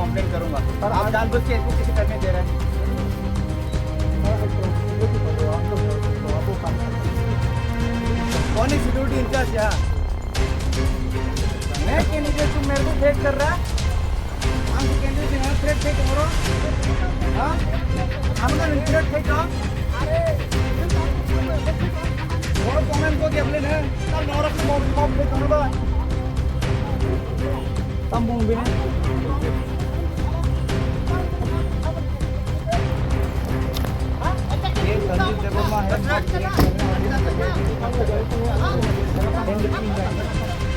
Complaint करूंगा। आप जानबूझ के इसको किसी करने दे रहे हैं। कौन है सिक्योरिटी इंचार्ज यहाँ? मैं कैंडिडेट, तुम मेरे को थ्रेट कर रहा है? हम कैंडिडेट यहाँ थ्रेट थे तुम्हारा? हाँ, हम का थ्रेट थे क्या? और कमेंट को क्या प्लेन है? कल नौरख से मॉब पे करूँगा। तंबू भी नहीं। ये संजीव देववर्मा है।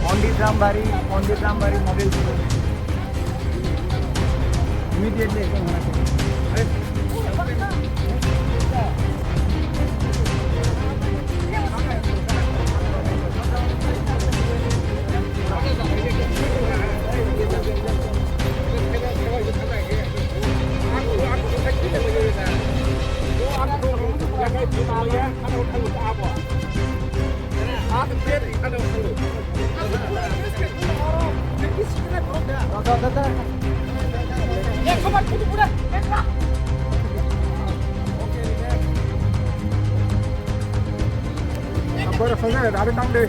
on the Trambari model school. Immediately I can बरं सगळं अरे चांगले